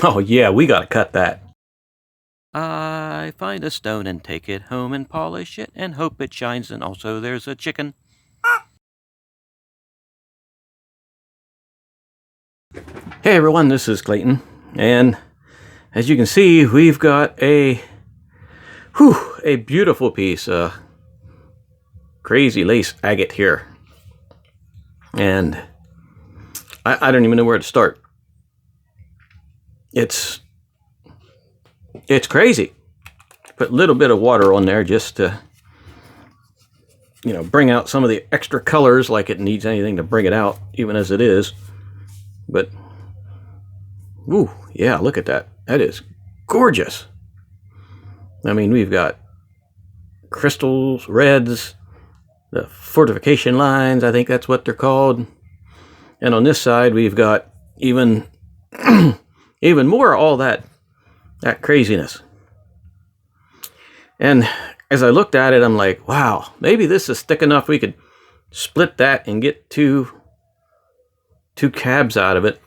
Oh yeah, we gotta cut that. I find a stone and take it home and polish it and hope it shines, and also there's a chicken. Hey everyone, this is Clayton, and as you can see, we've got a beautiful piece of crazy lace agate here. And I don't even know where to start. It's crazy. Put a little bit of water on there just to, bring out some of the extra colors, like it needs anything to bring it out, even as it is. But, ooh, yeah, look at that. That is gorgeous. I mean, we've got crystals, reds, the fortification lines, I think that's what they're called. And on this side, we've got even even more all that craziness. And as I looked at it, I'm like, wow, maybe this is thick enough we could split that and get two cabs out of it.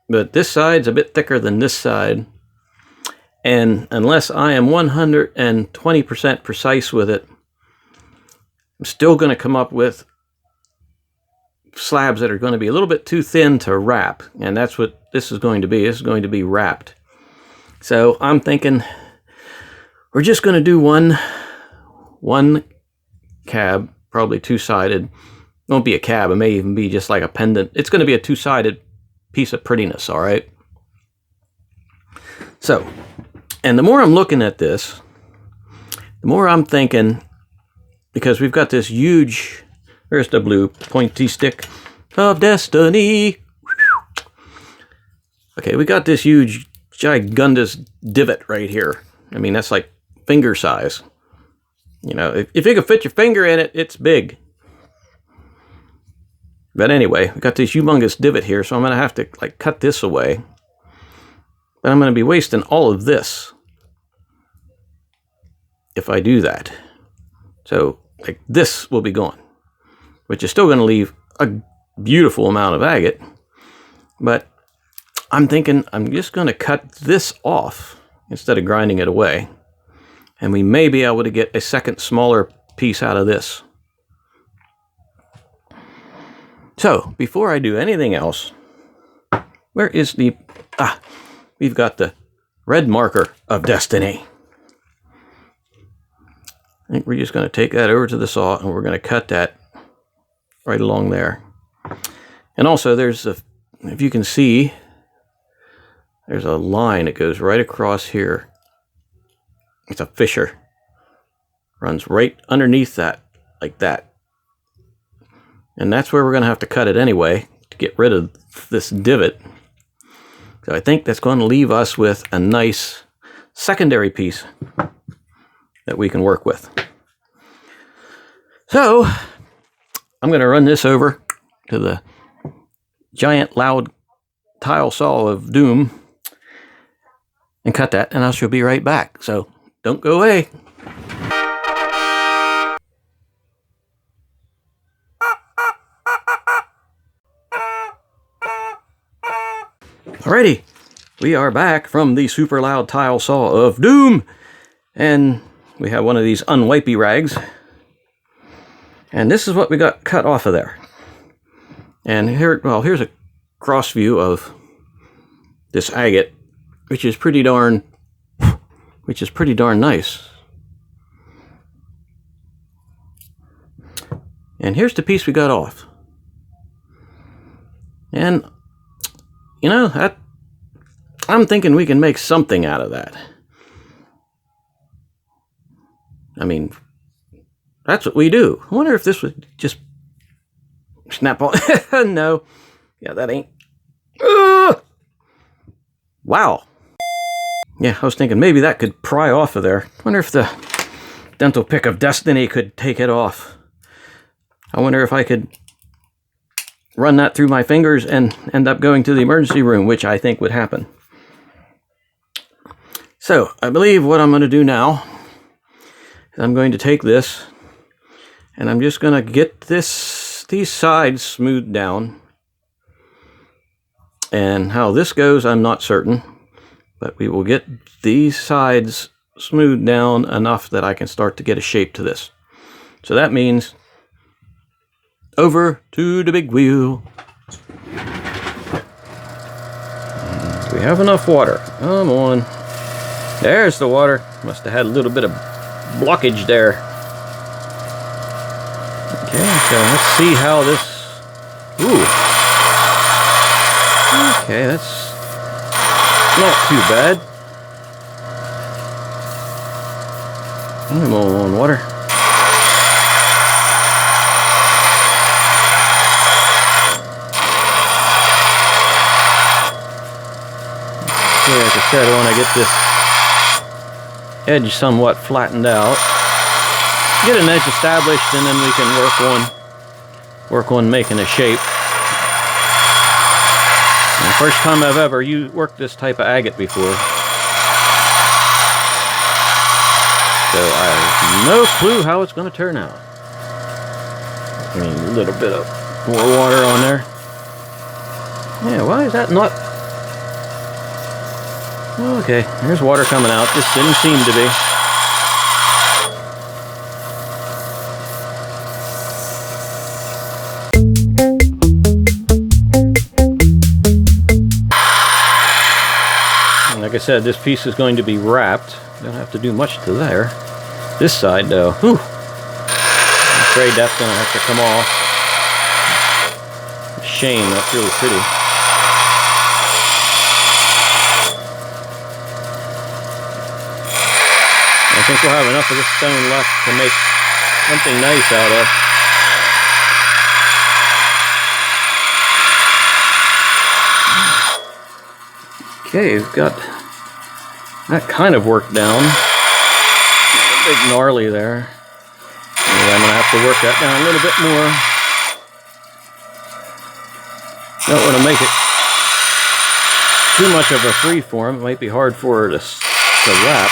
But this side's a bit thicker than this side. And unless I am 120% precise with it, I'm still going to come up with slabs that are going to be a little bit too thin to wrap. And that's what this is going to be. This is going to be wrapped. So I'm thinking we're just going to do one cab, probably two-sided. It won't be a cab. It may even be just like a pendant. It's going to be a two-sided piece of prettiness, all right? So, and the more I'm looking at this, the more I'm thinking, because we've got this huge, there's the blue pointy stick of destiny. Okay, we got this huge, gigundous divot right here. I mean, that's like finger size. If you can fit your finger in it, it's big. But anyway, we got this humongous divot here, so I'm going to have to cut this away. But I'm going to be wasting all of this if I do that. So this will be gone, which is still going to leave a beautiful amount of agate. But I'm thinking I'm just going to cut this off instead of grinding it away. And we may be able to get a second smaller piece out of this. So, before I do anything else, where is the... we've got the red marker of destiny. I think we're just going to take that over to the saw and we're going to cut that right along there. And also there's if you can see, there's a line that goes right across here. It's a fissure. Runs right underneath that, like that. And that's where we're going to have to cut it anyway to get rid of this divot. So I think that's going to leave us with a nice secondary piece that we can work with. So I'm going to run this over to the giant loud tile saw of doom and cut that, and I shall be right back. So don't go away. Alrighty, we are back from the super loud tile saw of doom, and we have one of these unwipey rags, and this is what we got cut off of there. And here, well, here's a cross view of this agate, which is pretty darn nice. And here's the piece we got off. And I'm thinking we can make something out of that. I mean, that's what we do. I wonder if this would just snap on. No. Yeah, that ain't. Wow. Yeah, I was thinking maybe that could pry off of there. I wonder if the dental pick of destiny could take it off. I wonder if I could run that through my fingers and end up going to the emergency room, which I think would happen. So, I believe what I'm going to do now is I'm going to take this and I'm just going to get these sides smoothed down. And how this goes, I'm not certain. but we will get these sides smoothed down enough that I can start to get a shape to this. So that means over to the big wheel. We have enough water. Come on. There's the water. Must have had a little bit of blockage there. Okay, so let's see how this... Ooh. Okay, that's not too bad. Come on, water. Okay, like I said, I want to get this edge somewhat flattened out. Get an edge established, and then we can work on making a shape. And the first time I've ever worked this type of agate before, so I have no clue how it's going to turn out. I mean, a little bit of more water on there. Yeah, why is that not? Okay, there's water coming out. This didn't seem to be. And like I said, this piece is going to be wrapped. Don't have to do much to there. This side, though, whew, I'm afraid that's going to have to come off. Shame, that's really pretty. I think we'll have enough of this stone left to make something nice out of. Okay, we've got that kind of worked down. A big gnarly there. Anyway, I'm going to have to work that down a little bit more. Don't want to make it too much of a free form. It might be hard for her to wrap.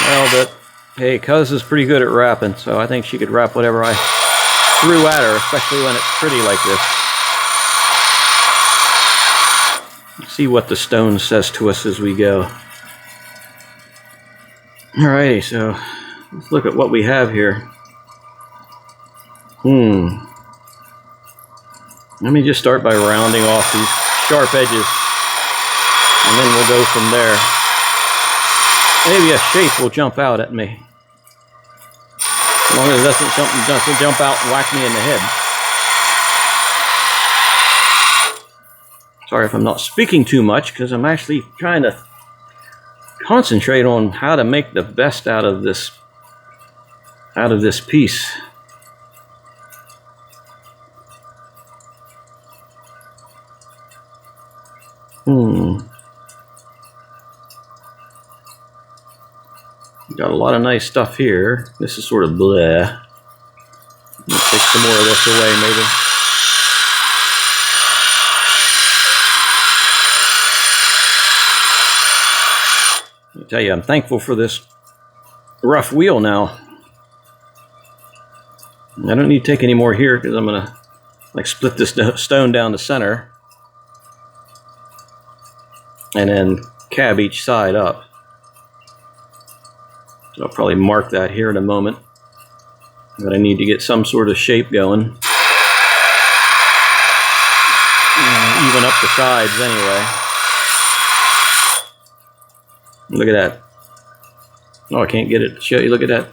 Well, but hey, Cuz is pretty good at wrapping, so I think she could wrap whatever I threw at her, especially when it's pretty like this. Let's see what the stone says to us as we go. Alrighty, so let's look at what we have here. Let me just start by rounding off these sharp edges, and then we'll go from there. Maybe a shape will jump out at me. As long as it doesn't jump out and whack me in the head. Sorry if I'm not speaking too much, because I'm actually trying to concentrate on how to make the best out of this piece. Got a lot of nice stuff here. This is sort of bleh. Take some more of this away, maybe. I tell you, I'm thankful for this rough wheel now. I don't need to take any more here because I'm gonna split this stone down the center and then cab each side up. So I'll probably mark that here in a moment. But I need to get some sort of shape going. Even up the sides anyway. Look at that. Oh, I can't get it to show you. Look at that.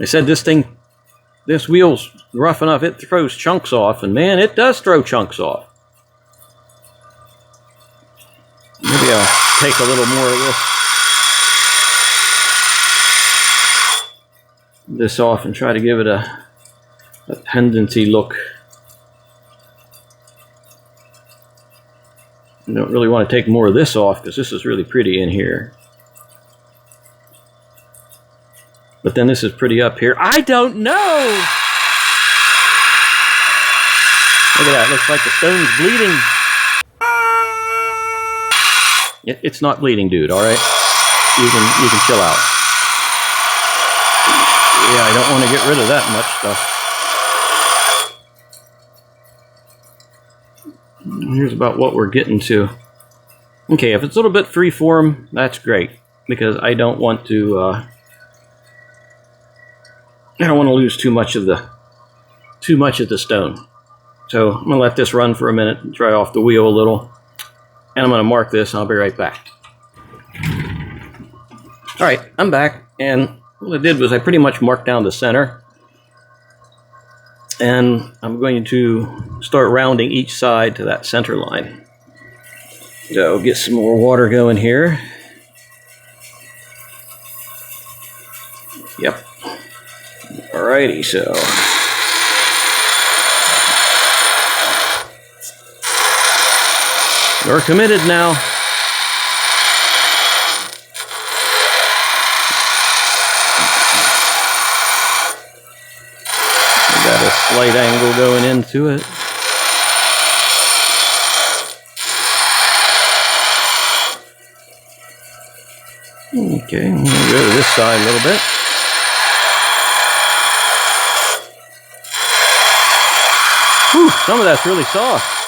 I said this wheel's rough enough, it throws chunks off, and man, it does throw chunks off. Maybe I'll take a little more of this off and try to give it a pendency look. I don't really want to take more of this off because this is really pretty in here. But then this is pretty up here. I don't know! Look at that, looks like the stone's bleeding. It's not bleeding, dude, alright? You can chill out. Yeah, I don't want to get rid of that much stuff. Here's about what we're getting to. Okay, if it's a little bit freeform, that's great, because I don't want to lose too much of the stone. So I'm gonna let this run for a minute and dry off the wheel a little, and I'm gonna mark this and I'll be right back. All right, I'm back, and what I did was I pretty much marked down the center, and I'm going to start rounding each side to that center line. So get some more water going here. Yep. Alrighty, so we're committed now. We got a slight angle going into it. Okay, I'm going to go to this side a little bit. Whew, some of that's really soft.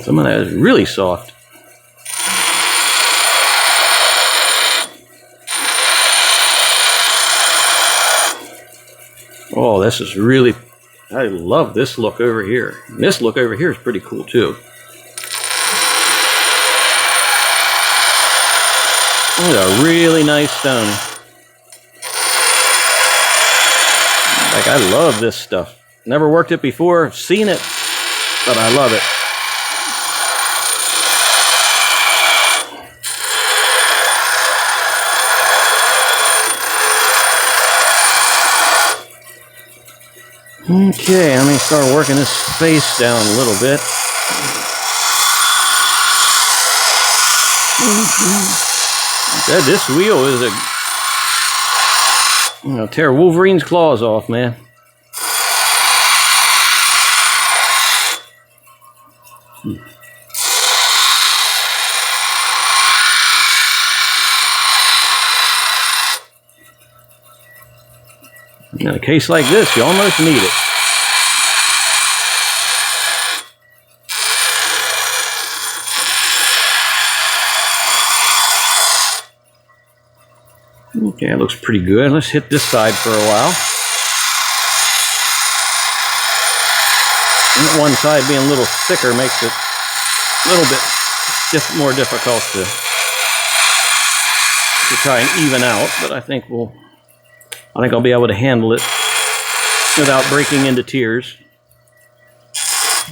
Some of that is really soft. Oh, this is really, I love this look over here. And this look over here is pretty cool too. It's a really nice stone. Like, I love this stuff. Never worked it before, seen it, but I love it. Okay, I'm going to start working this face down a little bit. This wheel is tear Wolverine's claws off, man. In a case like this, you almost need it. Okay, it looks pretty good. Let's hit this side for a while. And one side being a little thicker makes it a little bit more difficult to try and even out, but I think I'll be able to handle it without breaking into tears.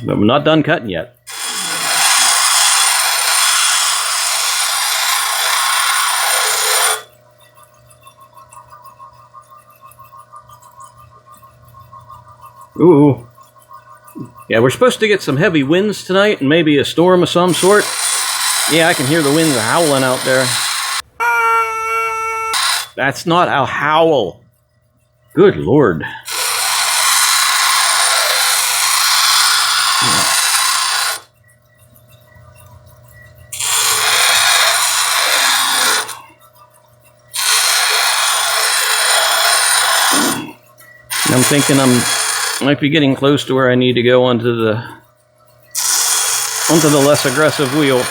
But I'm not done cutting yet. Ooh. Yeah, we're supposed to get some heavy winds tonight and maybe a storm of some sort. Yeah, I can hear the winds howling out there. That's not a howl. Good Lord. I'm thinking might be getting close to where I need to go onto the less aggressive wheel.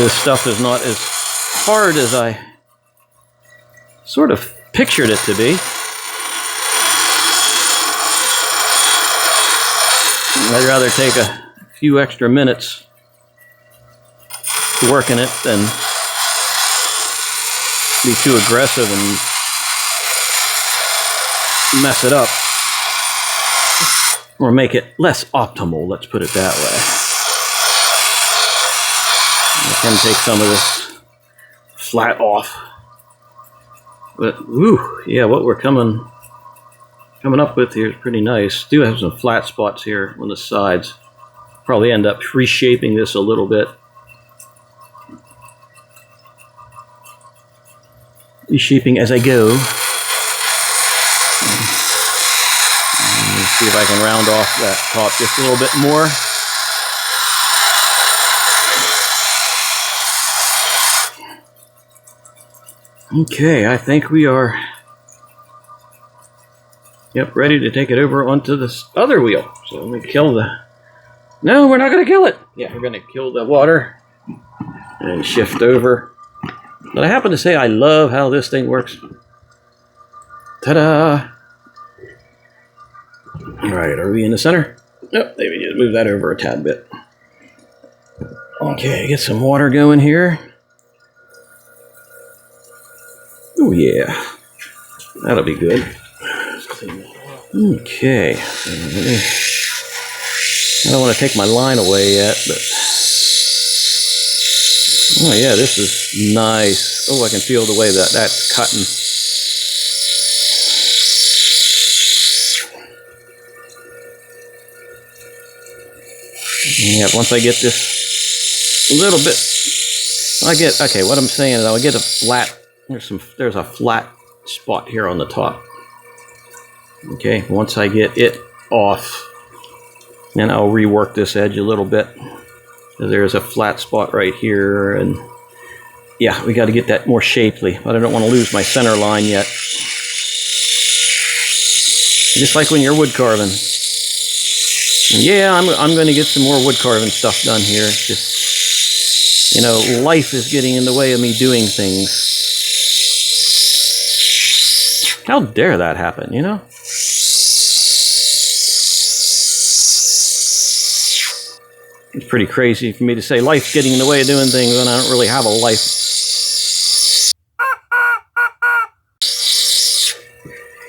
This stuff is not as hard as I sort of pictured it to be. I'd rather take a few extra minutes working it than be too aggressive and mess it up, or make it less optimal, let's put it that way. I can take some of this flat off, but ooh, yeah, what we're coming up with here is pretty nice. Do have some flat spots here on the sides. Probably end up reshaping this a little bit. Reshaping as I go. if I can round off that top just a little bit more. Okay, I think we are, yep, ready to take it over onto this other wheel. So let me kill the, no, we're not going to kill it. Yeah, we're going to kill the water and shift over. But I happen to say I love how this thing works. Ta-da! Alright, are we in the center? Nope, maybe just move that over a tad bit. Okay, get some water going here. Oh yeah, that'll be good. Okay, I don't want to take my line away yet, but oh yeah, this is nice. Oh, I can feel the way that that's cutting. Yeah, once I get this a little bit, I get, okay, what I'm saying is I'll get a flat, there's a flat spot here on the top. Okay, once I get it off, then I'll rework this edge a little bit. There's a flat spot right here, and yeah, we got to get that more shapely, but I don't want to lose my center line yet. Just like when you're wood carving. And yeah, I'm going to get some more wood carving stuff done here. It's just, you know, life is getting in the way of me doing things. How dare that happen, you know? It's pretty crazy for me to say life's getting in the way of doing things when I don't really have a life.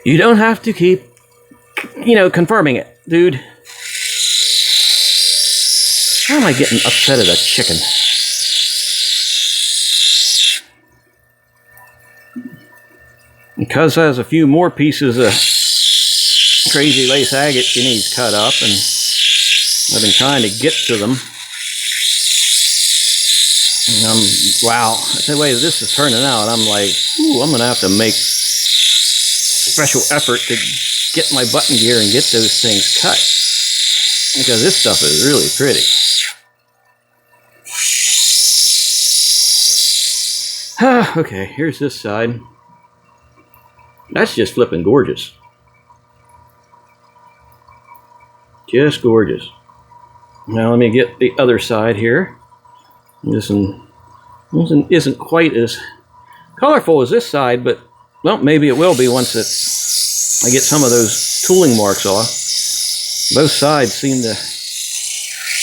You don't have to keep, you know, confirming it, dude. Why am I getting upset at a chicken? Because there's a few more pieces of crazy lace agate she needs cut up, and I've been trying to get to them. And wow, the way this is turning out, I'm like, ooh, I'm going to have to make special effort to get my button gear and get those things cut. Because this stuff is really pretty. Okay, here's this side. That's just flipping gorgeous. Just gorgeous. Now let me get the other side here. This one isn't quite as colorful as this side, but well, maybe it will be once I get some of those tooling marks off. Both sides seem to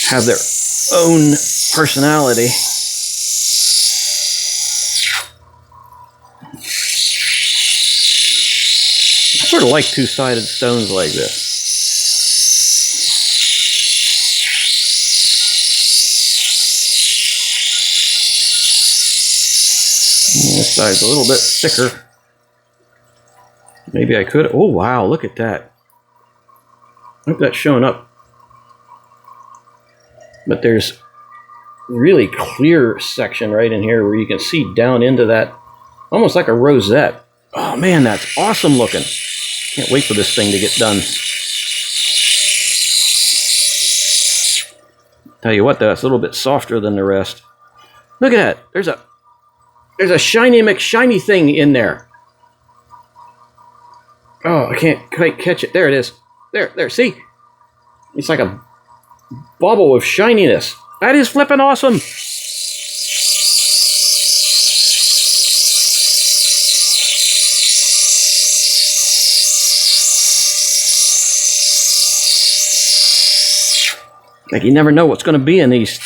have their own personality. I sort of like two-sided stones like this. This side's a little bit thicker. Maybe I could. Oh wow, look at that. I hope that's showing up. But there's a really clear section right in here where you can see down into that, almost like a rosette. Oh man, that's awesome looking. Can't wait for this thing to get done. Tell you what though, it's a little bit softer than the rest. Look at that. There's a shiny McShiny thing in there. Oh, I can't quite catch it. There it is. There, see? It's like a bobble of shininess. That is flippin' awesome. Like, you never know what's going to be in these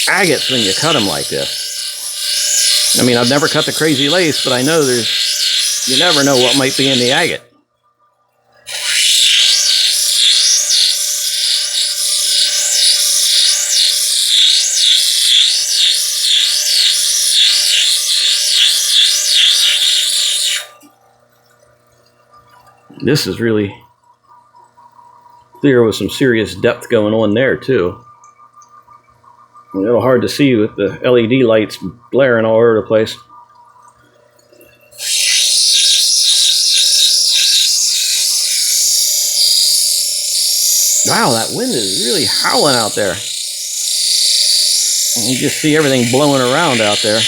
agates when you cut them like this. I mean, I've never cut the crazy lace, but I know you never know what might be in the agate. This is really clear with some serious depth going on there too. A little hard to see with the LED lights blaring all over the place. Wow, that wind is really howling out there. You just see everything blowing around out there.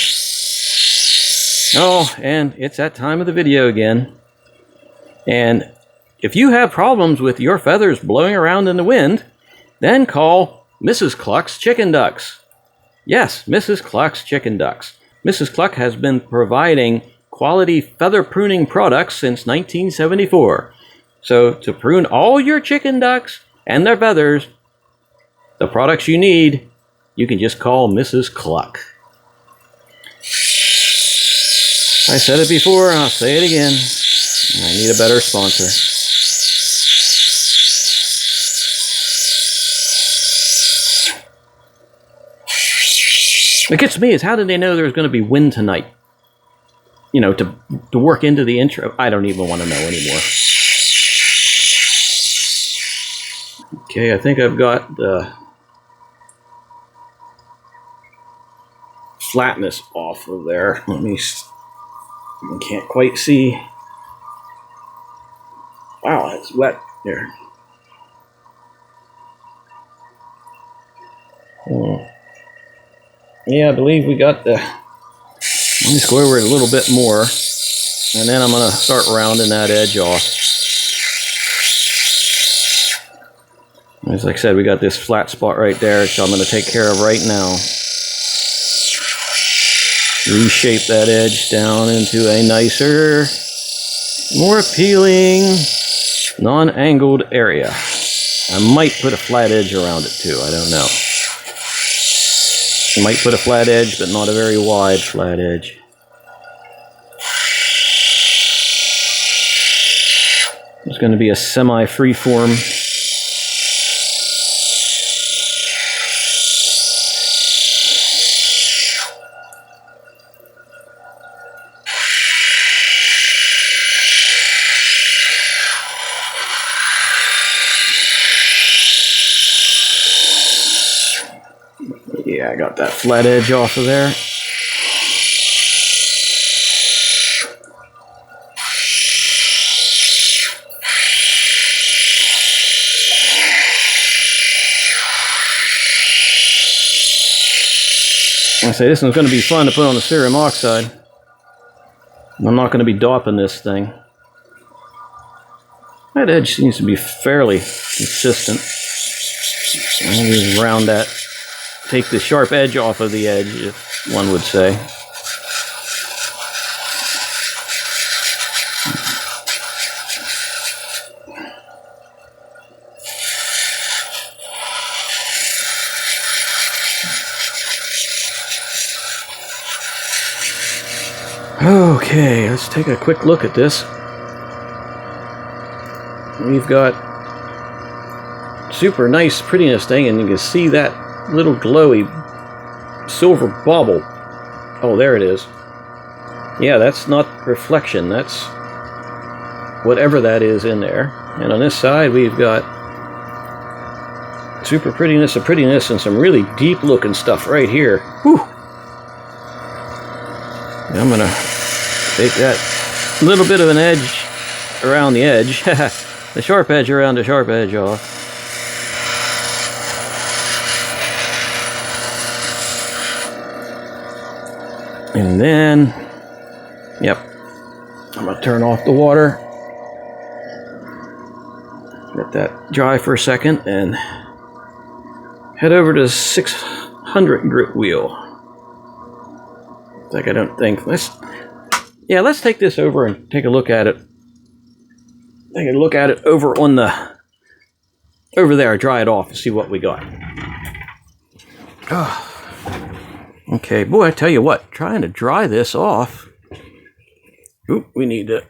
Oh, and it's that time of the video again. And if you have problems with your feathers blowing around in the wind, then call Mrs. Cluck's Chicken Ducks. Yes, Mrs. Cluck's Chicken Ducks. Mrs. Cluck has been providing quality feather pruning products since 1974. So to prune all your chicken ducks and their feathers, the products you need, you can just call Mrs. Cluck. I said it before, and I'll say it again. I need a better sponsor. What gets me is, how did they know there was going to be wind tonight? You know, to work into the intro. I don't even want to know anymore. Okay, I think I've got the flatness off of there. Let me, I can't quite see. Wow, it's wet there. Yeah, I believe we got the... Let me just go over it a little bit more, and then I'm going to start rounding that edge off. As like I said, we got this flat spot right there, so I'm going to take care of right now. Reshape that edge down into a nicer, more appealing, non-angled area. I might put a flat edge around it too, I don't know. I might put a flat edge, but not a very wide flat edge. It's going to be a semi-freeform. Yeah, I got that flat edge off of there. I say this one's going to be fun to put on the cerium oxide. I'm not going to be dopping this thing. That edge seems to be fairly consistent. I'm going to just round that. Take the sharp edge off of the edge, if one would say. Okay, let's take a quick look at this. We've got super nice prettiness thing, and you can see that little glowy silver bobble. Oh, there it is. Yeah, that's not reflection, that's whatever that is in there. And on this side we've got super prettiness of prettiness and some really deep looking stuff right here. Whew. I'm gonna take that little bit of an edge around the edge, the sharp edge around the sharp edge off. And then, yep, I'm going to turn off the water, let that dry for a second, and head over to 600 grit wheel. Like, I don't think, let's take this over and take a look at it. Take a look at it over on the, over there, dry it off and see what we got. Oh. Okay, boy, I tell you what, trying to dry this off. Oop, we need to...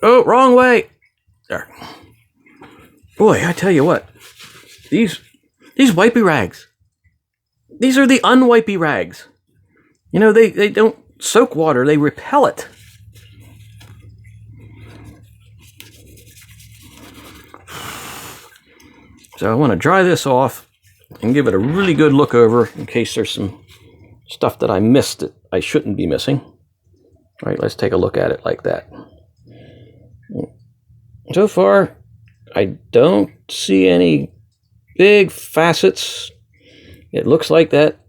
Oh, wrong way! There. Boy, I tell you what, these wipey rags. These are the unwipey rags. You know, they don't soak water, they repel it. So I want to dry this off and give it a really good look over in case there's some stuff that I missed that I shouldn't be missing. All right, let's take a look at it like that. So far, I don't see any big facets. It looks like that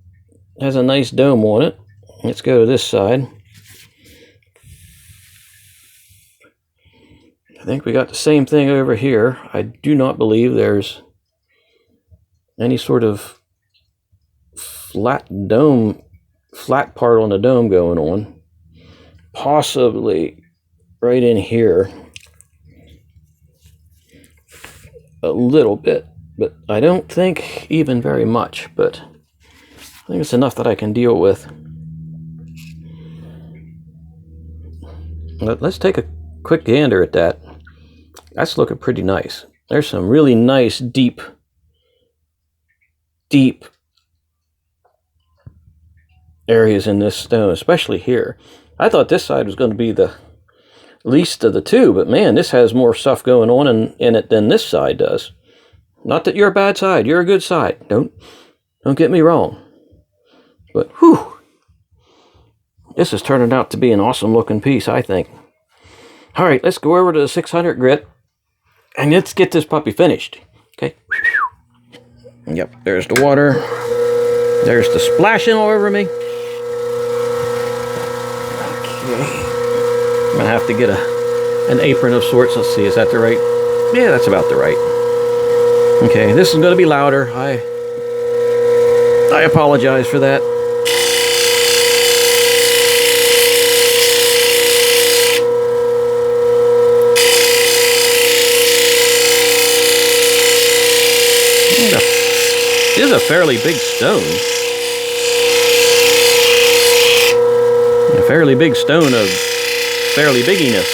has a nice dome on it. Let's go to this side. I think we got the same thing over here. I do not believe there's any sort of flat part on the dome going on. Possibly right in here a little bit, but I don't think even very much, but I think it's enough that I can deal with. Let's take a quick gander at that. That's looking pretty nice. There's some really nice deep areas in this stone, especially here. I thought this side was going to be the least of the two, but man, this has more stuff going on in it than this side does. Not that you're a bad side, you're a good side. Don't get me wrong. But whew, this is turning out to be an awesome looking piece, I think. All right, let's go over to the 600 grit and let's get this puppy finished. Okay. Yep, there's the water. There's the splashing all over me. Okay. I'm gonna have to get an apron of sorts. Let's see, is that the right? Yeah, that's about the right. Okay, this is gonna be louder. I apologize for that. This is a fairly big stone. A fairly big stone of fairly bigginess.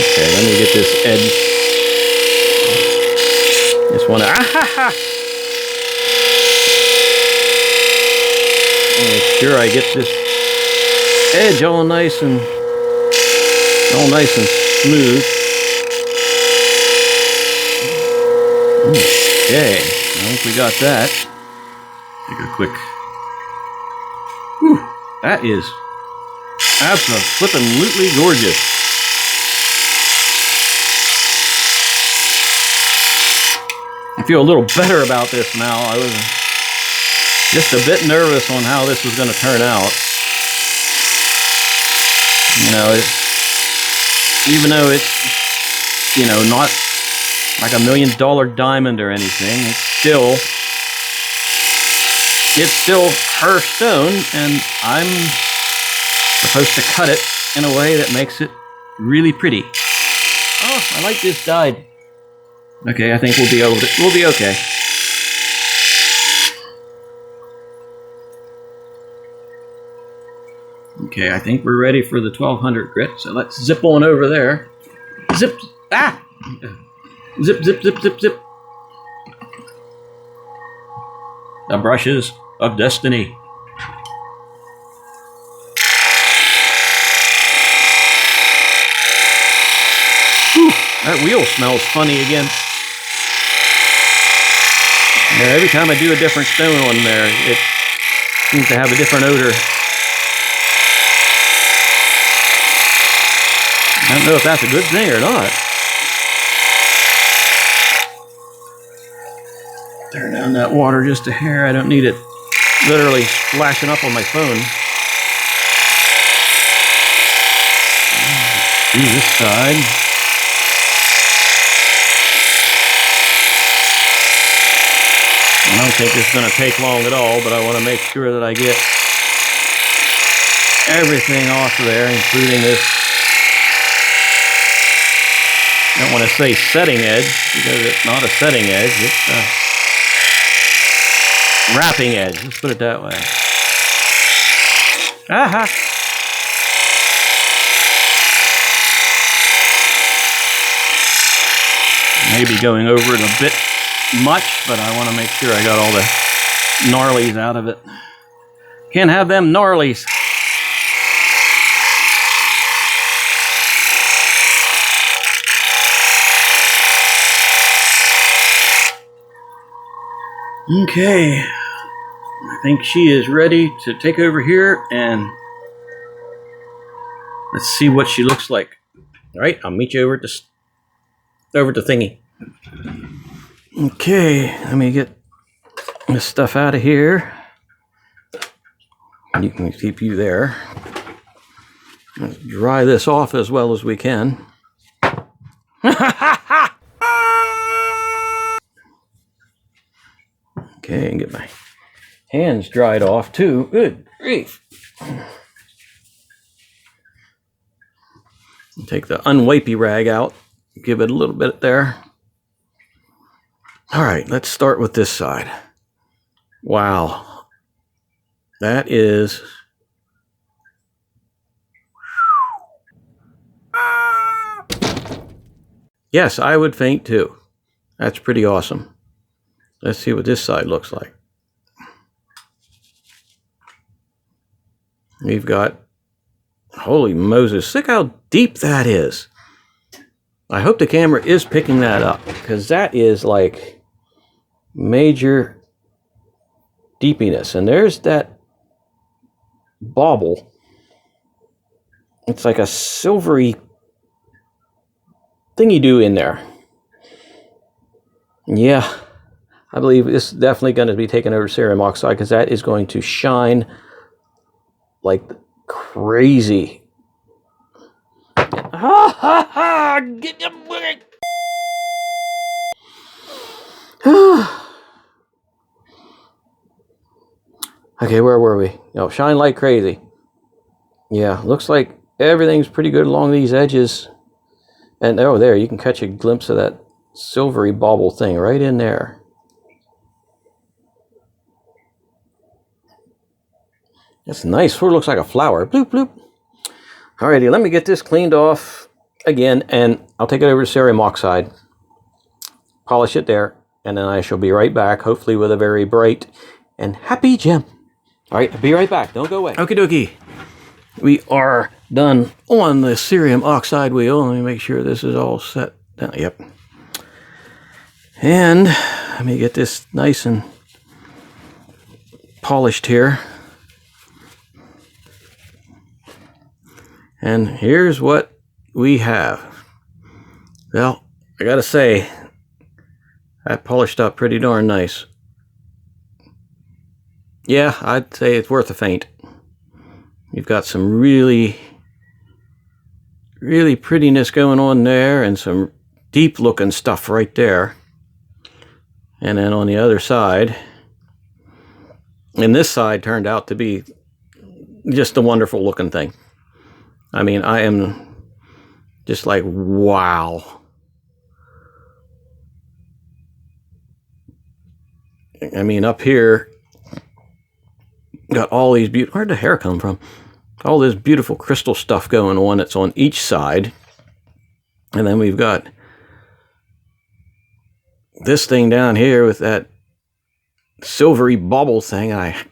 Okay, let me get this edge. Just want to make sure I get this edge all nice and smooth. Okay, I think we got that. Take a quick. Whew, that is absolutely gorgeous. I feel a little better about this now. I was just a bit nervous on how this was going to turn out. You know, even though it's, you know, not like $1 million diamond or anything, it's still her stone, and I'm supposed to cut it in a way that makes it really pretty. Oh, I like this dyed. Okay, I think we'll be okay. Okay, I think we're ready for the 1200 grit, so let's zip on over there. Zip! Ah! Zip, zip, zip, zip, zip. The brushes of destiny. Whew, that wheel smells funny again. Yeah, every time I do a different stone on there, it seems to have a different odor. I don't know if that's a good thing or not. Turn down that water just a hair. I don't need it literally splashing up on my phone. Do this side. I don't think it's going to take long at all, but I want to make sure that I get everything off of there, including this. I don't want to say setting edge, because it's not a setting edge. It's a wrapping edge, let's put it that way. Aha! Maybe going over it a bit much, but I want to make sure I got all the gnarlies out of it. Can't have them gnarlies. Okay, I think she is ready to take over here and Let's see what she looks like. All right, I'll meet you over at the thingy. Okay, let me get this stuff out of here. You can keep you there. Let's dry this off as well as we can. Okay, and get my hands dried off too. Good grief. Take the unwipey rag out. Give it a little bit there. All right, let's start with this side. Wow. That is... Yes, I would faint too. That's pretty awesome. Let's see what this side looks like. We've got... Holy Moses, look how deep that is. I hope the camera is picking that up, because that is like major deepiness. And there's that bobble. It's like a silvery thingy-do in there. Yeah, I believe this is definitely going to be taken over cerium oxide, because that is going to shine like crazy. Ha ha ha! Get the bullet! Okay, where were we? Oh, shine like crazy. Yeah, looks like everything's pretty good along these edges. And oh, there, you can catch a glimpse of that silvery bobble thing right in there. That's nice. Sort of looks like a flower. Bloop, bloop. Alrighty, let me get this cleaned off again, and I'll take it over to cerium oxide, polish it there, and then I shall be right back, hopefully with a very bright and happy gem. Alright, I'll be right back. Don't go away. Okie dokie. We are done on the cerium oxide wheel. Let me make sure this is all set down. Yep. And let me get this nice and polished here. And here's what we have. Well, I gotta say, that polished up pretty darn nice. Yeah, I'd say it's worth a feint. You've got some really prettiness going on there, and some deep looking stuff right there. And then on the other side, and this side turned out to be just a wonderful looking thing. I mean, I am just like, wow. I mean, up here, got all these beautiful... Where'd the hair come from? All this beautiful crystal stuff going on that's on each side. And then we've got this thing down here with that silvery bobble thing. I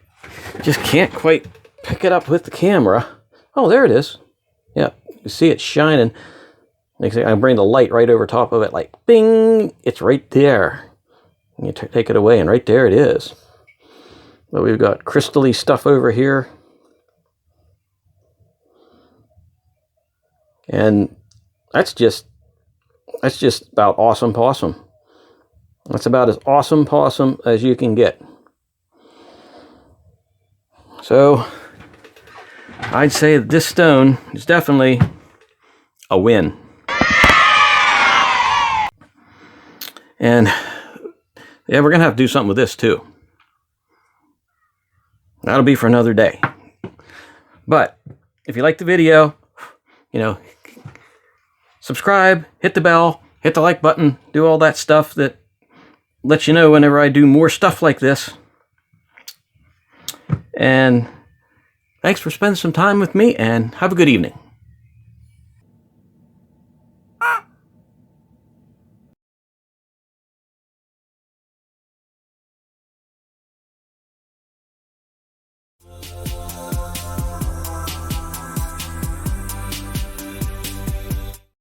just can't quite pick it up with the camera. Oh, there it is. Yeah, you see it shining. Next thing, I bring the light right over top of it, like bing, it's right there. And you take it away, and right there it is. But we've got crystally stuff over here. And that's just about awesome possum. That's about as awesome possum as you can get. So I'd say that this stone is definitely a win. And yeah, we're gonna have to do something with this too. That'll be for another day. But if you like the video, subscribe, hit the bell, hit the like button, do all that stuff that lets you know whenever I do more stuff like this. And thanks for spending some time with me, and have a good evening.